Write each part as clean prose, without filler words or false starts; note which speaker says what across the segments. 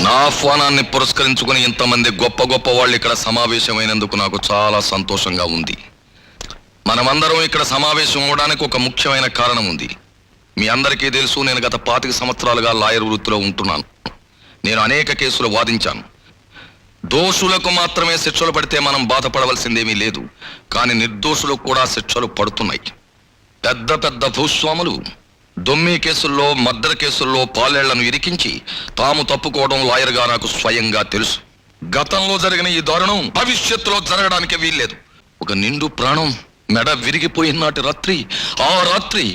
Speaker 1: నా ఆహ్వానాన్ని పురస్కరించుకుని ఇంతమంది గొప్ప గొప్ప వాళ్ళు ఇక్కడ సమావేశమైనందుకు నాకు చాలా సంతోషంగా ఉంది. మనమందరం ఇక్కడ సమావేశం అవడానికి ఒక ముఖ్యమైన కారణం ఉంది. మీ అందరికీ తెలుసు, నేను గత 25 సంవత్సరాలుగా లాయర్ వృత్తిలో ఉంటున్నాను. నేను అనేక కేసులు వాదించాను. దోషులకు మాత్రమే శిక్షలు పడితే మనం బాధపడవలసిందేమీ లేదు, కానీ నిర్దోషులకు కూడా శిక్షలు పడుతున్నాయి. పెద్ద పెద్ద భూస్వాములు దొమ్మి కేసుల్లో, మర్డర్ కేసుల్లో పాలేళ్లను ఇరికించి తాము తప్పుకోవడం లాయర్గా నాకు స్వయంగా తెలుసు. గతంలో జరిగిన ఈ దారుణం భవిష్యత్తులో జరగడానికి వీల్లేదు. ఒక నిండు ప్రాణం మెడ విరిగిపోయిన నాటి రాత్రి, ఆ రాత్రి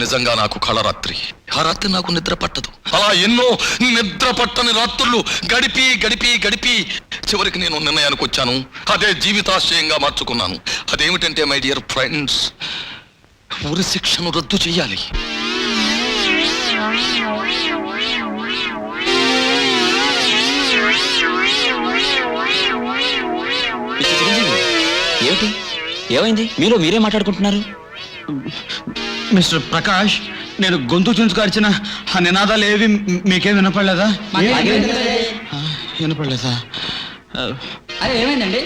Speaker 1: నిజంగా నాకు కళరాత్రి. ఆ రాత్రి నాకు నిద్ర పట్టదు. అలా ఎన్నో నిద్ర పట్టని రాత్రులు గడిపి గడిపి గడిపి చివరికి నేను నిర్ణయానికి వచ్చాను. అదే జీవితాశయంగా మార్చుకున్నాను. అదేమిటంటే మై డియర్ ఫ్రెండ్స్, ఉరి శిక్షను రద్దు చేయాలి.
Speaker 2: ఏమిటి, ఏమైంది? మీరే మాట్లాడుకుంటున్నారు?
Speaker 3: మిస్టర్ ప్రకాష్, నేను గొంతు చుంచుకార్చిన ఆ నినాదాలు ఏవి మీకేం వినపడలేదా? వినపడలేదా?
Speaker 2: ఏమైందండి?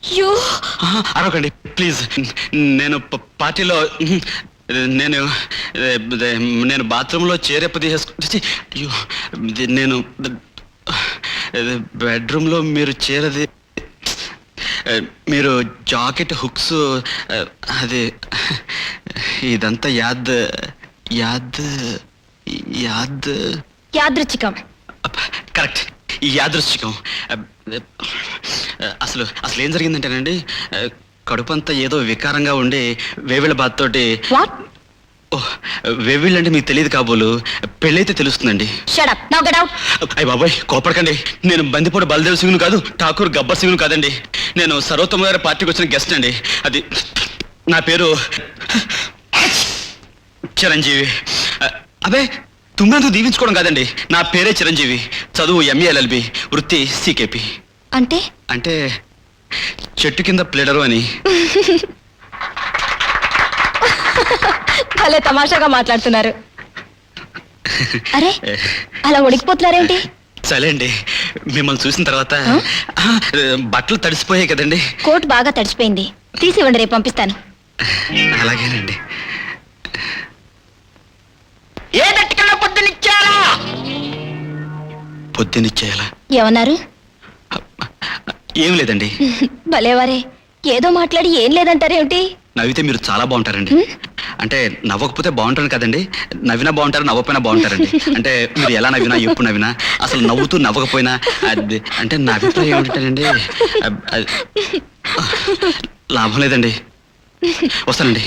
Speaker 3: అయ్యో, అరవకండి ప్లీజ్. నేను పార్టీలో నేను బాత్రూంలో చేరేపు తీసేసుకు, అయ్యో, నేను బెడ్రూమ్లో మీరు చేరది, మీరు జాకెట్ హుక్స్, అది ఇదంతా
Speaker 4: యాదృచ్ఛికం.
Speaker 3: కరెక్ట్, యాదృచ్ఛికం. అసలు ఏం జరిగిందంటేనండి, కడుపంతా ఏదో వికారంగా ఉండి వేవిళ్ళ బాధతోటి. వేవిళ్ళంటే మీకు తెలియదు కాబోలు, పెళ్ళైతే తెలుస్తుందండి. అయ్య బాబాయ్, కోపడకండి. నేను బందిపోటు బలదేవ్ సింగ్ను కాదు, ఠాకూర్ గబ్బర్ సింగ్ను కాదండి. నేను సర్వోత్తమ గారి పార్టీకి వచ్చిన గెస్ట్ అండి. అది నా పేరు చిరంజీవి. అబే, తుమ్మెందుకు దీవించుకోవడం కాదండి, నా పేరే చిరంజీవి. చదువు MA LLB, వృత్తి CKP. అంటే చెట్టు కింద ప్లేడరు అని.
Speaker 4: భలే తమాషాగా మాట్లాడుతున్నారు. అరే, అలా ఉడికిపోతున్నారేంటి?
Speaker 3: సరే అండి, మిమ్మల్ని చూసిన తర్వాత బట్టలు తడిసిపోయాయి కదండి.
Speaker 4: కోట్ బాగా తడిసిపోయింది, తీసివ్వండి, రేపు పంపిస్తాను.
Speaker 3: అలాగేనండి. పొద్దునిచ్చేయాలా?
Speaker 4: ఏమన్నారు?
Speaker 3: ఏం లేదండి.
Speaker 4: భలేవారే, ఏదో మాట్లాడి ఏం లేదంటారేమిటి?
Speaker 3: నవ్వితే మీరు చాలా బాగుంటారండి. అంటే నవ్వకపోతే బాగుంటాను కదండి, నవ్వినా బాగుంటారు, నవ్వపోయినా బాగుంటారండి. అంటే మీరు ఎలా నవ్వినా, ఎప్పుడు నవ్వినా, అసలు నవ్వుతూ నవ్వకపోయినా, అది అంటే నా అభిప్రాయం ఏమిటండి, లాభం లేదండి. వస్తానండి.